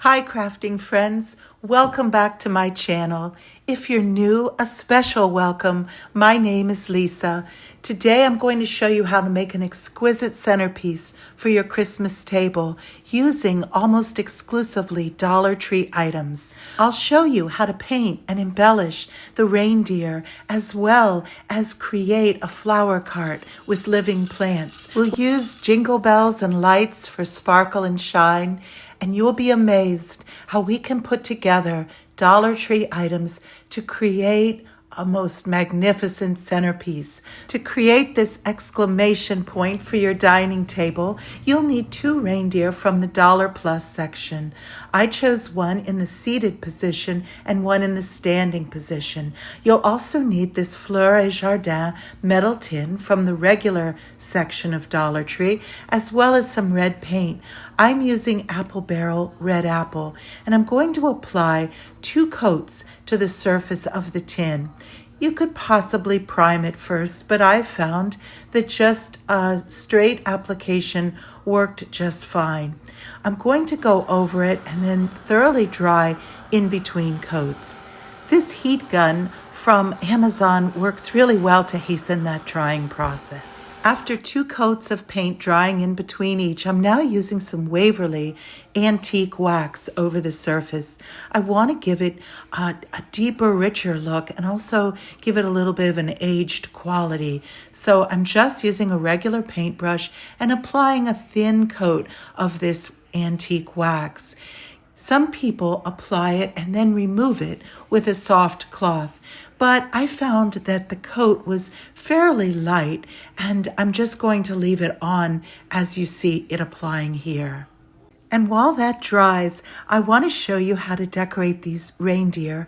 Hi crafting friends, welcome back to my channel. If you're new, a special welcome. My name is Lisa. Today I'm going to show you how to make an exquisite centerpiece for your Christmas table using almost exclusively Dollar Tree items. I'll show you how to paint and embellish the reindeer as well as create a flower cart with living plants. We'll use jingle bells and lights for sparkle and shine, and you'll be amazed how we can put together Dollar Tree items to create a most magnificent centerpiece. To create this exclamation point for your dining table, you'll need 2 reindeer from the Dollar Plus section. I chose one in the seated position and one in the standing position. You'll also need this Fleur et Jardin metal tin from the regular section of Dollar Tree, as well as some red paint. I'm using Apple Barrel Red Apple, and I'm going to apply 2 coats to the surface of the tin. You could possibly prime it first, but I found that just a straight application worked just fine. I'm going to go over it and then thoroughly dry in between coats. This heat gun from Amazon works really well to hasten that drying process. After 2 coats of paint drying in between each, I'm now using some Waverly antique wax over the surface. I want to give it a deeper, richer look and also give it a little bit of an aged quality. So I'm just using a regular paintbrush and applying a thin coat of this antique wax. Some people apply it and then remove it with a soft cloth, but I found that the coat was fairly light, and I'm just going to leave it on as you see it applying here. And while that dries, I want to show you how to decorate these reindeer.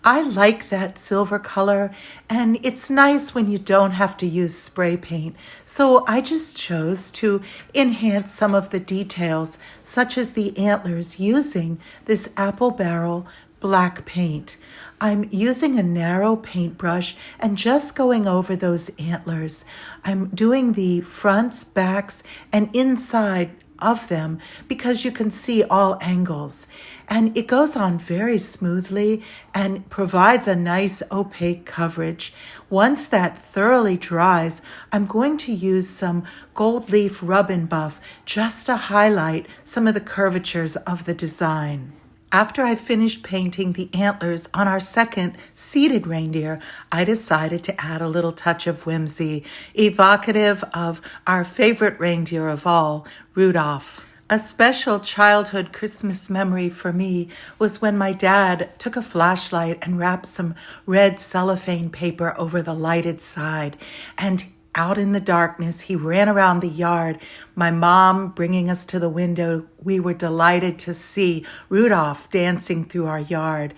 I like that silver color, and it's nice when you don't have to use spray paint. So I just chose to enhance some of the details, such as the antlers, using this Apple Barrel black paint. I'm using a narrow paintbrush and just going over those antlers. I'm doing the fronts, backs, and inside of them because you can see all angles, and it goes on very smoothly and provides a nice opaque coverage. Once that thoroughly dries, I'm going to use some gold leaf rub and buff just to highlight some of the curvatures of the design. After I finished painting the antlers on our second seated reindeer, I decided to add a little touch of whimsy, evocative of our favorite reindeer of all, Rudolph. A special childhood Christmas memory for me was when my dad took a flashlight and wrapped some red cellophane paper over the lighted side, and out in the darkness, he ran around the yard, my mom bringing us to the window. We were delighted to see Rudolph dancing through our yard.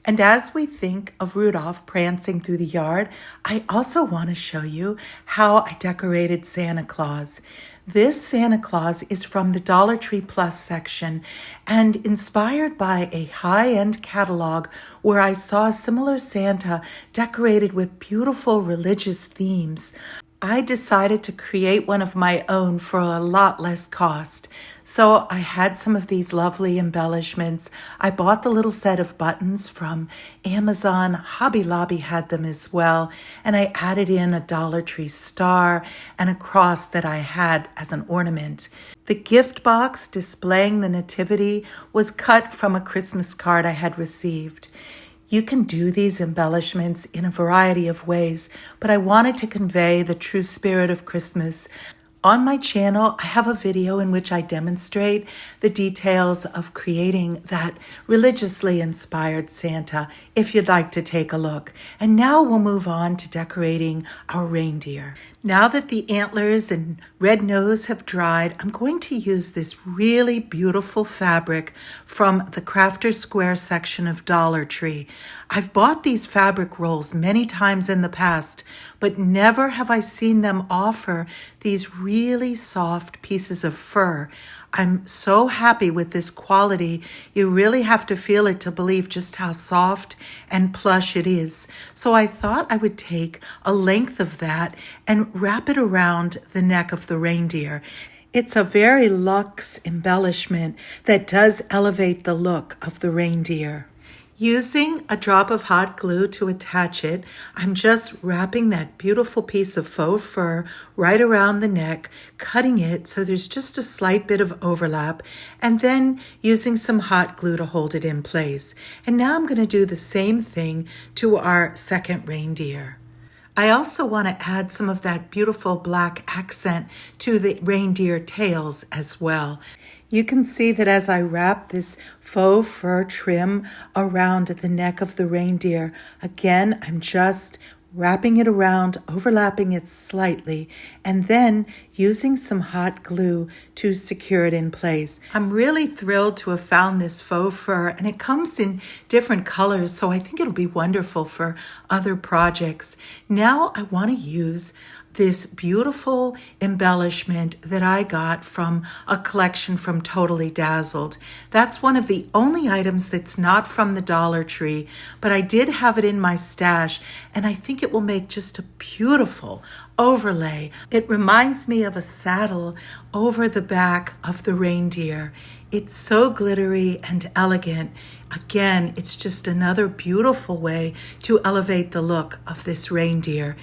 And as we think of Rudolph prancing through the yard, I also want to show you how I decorated Santa Claus. This Santa Claus is from the Dollar Tree Plus section and inspired by a high-end catalog where I saw a similar Santa decorated with beautiful religious themes. I decided to create one of my own for a lot less cost. So I had some of these lovely embellishments. I bought the little set of buttons from Amazon. Hobby Lobby had them as well. And I added in a Dollar Tree star and a cross that I had as an ornament. The gift box displaying the nativity was cut from a Christmas card I had received. You can do these embellishments in a variety of ways, but I wanted to convey the true spirit of Christmas. On my channel, I have a video in which I demonstrate the details of creating that religiously inspired Santa, if you'd like to take a look. And now we'll move on to decorating our reindeer. Now that the antlers and red nose have dried, I'm going to use this really beautiful fabric from the Crafter's Square section of Dollar Tree. I've bought these fabric rolls many times in the past, but never have I seen them offer these really soft pieces of fur. I'm so happy with this quality. You really have to feel it to believe just how soft and plush it is. So I thought I would take a length of that and wrap it around the neck of the reindeer. It's a very luxe embellishment that does elevate the look of the reindeer. Using a drop of hot glue to attach it, I'm just wrapping that beautiful piece of faux fur right around the neck, cutting it so there's just a slight bit of overlap, and then using some hot glue to hold it in place. And now I'm going to do the same thing to our second reindeer. I also want to add some of that beautiful black accent to the reindeer tails as well. You can see that as I wrap this faux fur trim around the neck of the reindeer, again, I'm just wrapping it around, overlapping it slightly, and then using some hot glue to secure it in place. I'm really thrilled to have found this faux fur, and it comes in different colors, so I think it'll be wonderful for other projects. Now I want to use this beautiful embellishment that I got from a collection from Totally Dazzled. That's one of the only items that's not from the Dollar Tree, but I did have it in my stash, and I think it will make just a beautiful overlay. It reminds me of a saddle over the back of the reindeer. It's so glittery and elegant. Again, it's just another beautiful way to elevate the look of this reindeer.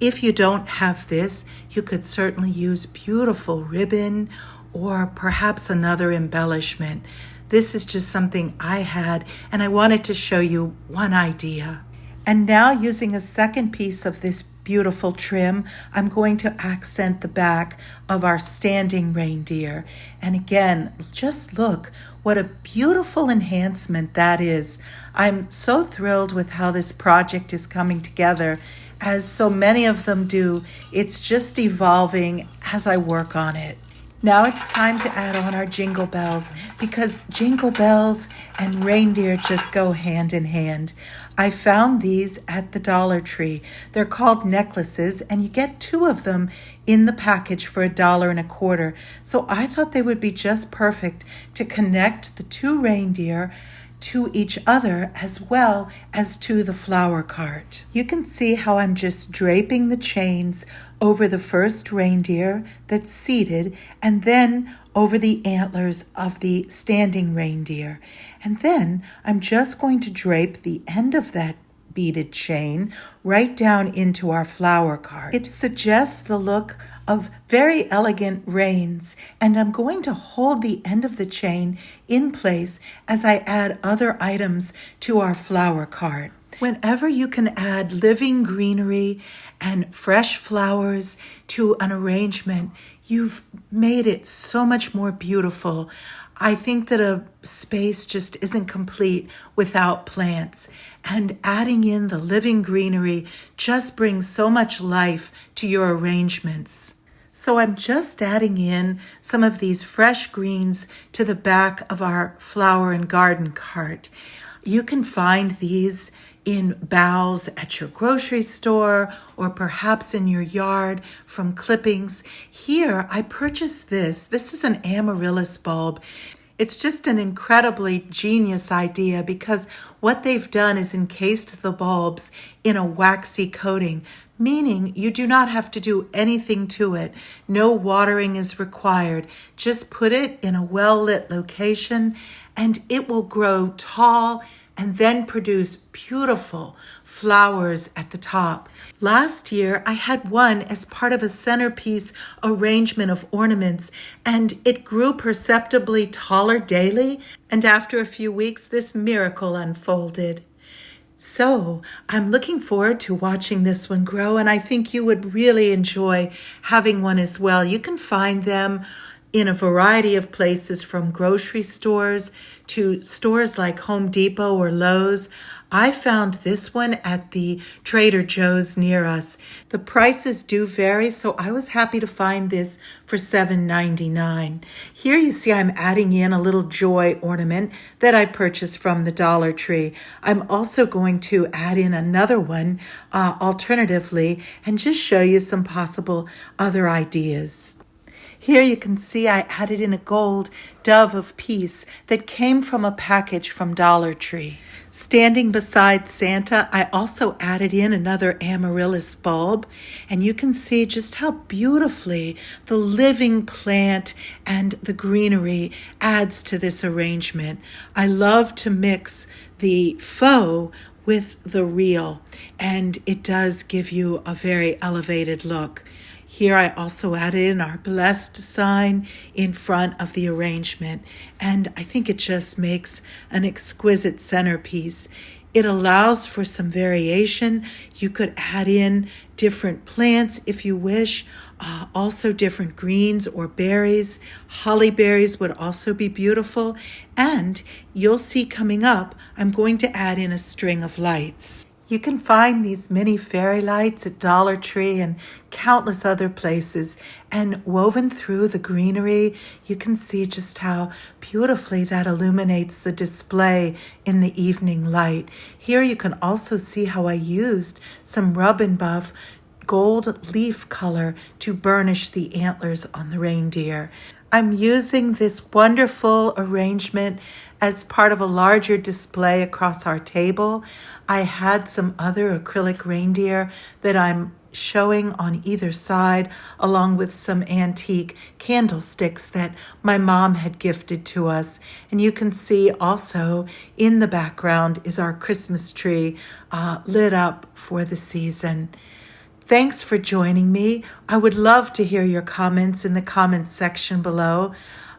If you don't have this, you could certainly use beautiful ribbon or perhaps another embellishment. This is just something I had, and I wanted to show you one idea. And now, using a second piece of this beautiful trim, I'm going to accent the back of our standing reindeer. And again, just look what a beautiful enhancement that is. I'm so thrilled with how this project is coming together. As so many of them do, it's just evolving as I work on it. Now it's time to add on our jingle bells, because jingle bells and reindeer just go hand in hand. I found these at the Dollar Tree. They're called necklaces, and you get 2 of them in the package for $1.25. So I thought they would be just perfect to connect the 2 reindeer to each other as well as to the flower cart. You can see how I'm just draping the chains over the first reindeer that's seated, and then over the antlers of the standing reindeer. And then I'm just going to drape the end of that beaded chain right down into our flower cart. It suggests the look of very elegant reins, and I'm going to hold the end of the chain in place as I add other items to our flower cart. Whenever you can add living greenery and fresh flowers to an arrangement, you've made it so much more beautiful. I think that a space just isn't complete without plants, and adding in the living greenery just brings so much life to your arrangements. So I'm just adding in some of these fresh greens to the back of our flower and garden cart. You can find these in boughs at your grocery store or perhaps in your yard from clippings. Here, I purchased this. This is an amaryllis bulb. It's just an incredibly genius idea, because what they've done is encased the bulbs in a waxy coating, meaning you do not have to do anything to it. No watering is required. Just put it in a well-lit location and it will grow tall and then produce beautiful flowers at the top. Last year, I had one as part of a centerpiece arrangement of ornaments, and it grew perceptibly taller daily, and after a few weeks, this miracle unfolded. So I'm looking forward to watching this one grow, and I think you would really enjoy having one as well. You can find them in a variety of places, from grocery stores to stores like Home Depot or Lowe's. I found this one at the Trader Joe's near us. The prices do vary, so I was happy to find this for $7.99. Here you see I'm adding in a little joy ornament that I purchased from the Dollar Tree. I'm also going to add in another one alternatively and just show you some possible other ideas. Here you can see I added in a gold dove of peace that came from a package from Dollar Tree. Standing beside Santa, I also added in another amaryllis bulb, and you can see just how beautifully the living plant and the greenery adds to this arrangement. I love to mix the faux with the real, and it does give you a very elevated look. Here I also added in our blessed sign in front of the arrangement, and I think it just makes an exquisite centerpiece. It allows for some variation. You could add in different plants if you wish, also different greens or berries. Holly berries would also be beautiful, and you'll see coming up, I'm going to add in a string of lights. You can find these mini fairy lights at Dollar Tree and countless other places, and woven through the greenery, you can see just how beautifully that illuminates the display in the evening light. Here you can also see how I used some rub and buff gold leaf color to burnish the antlers on the reindeer. I'm using this wonderful arrangement as part of a larger display across our table. I had some other acrylic reindeer that I'm showing on either side, along with some antique candlesticks that my mom had gifted to us. And you can see also in the background is our Christmas tree lit up for the season. Thanks for joining me. I would love to hear your comments in the comments section below.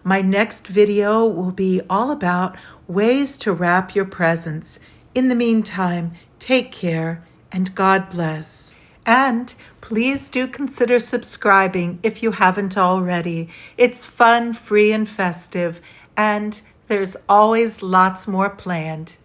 My next video will be all about ways to wrap your presents. In the meantime, take care and God bless. And please do consider subscribing if you haven't already. It's fun, free, and festive, and there's always lots more planned.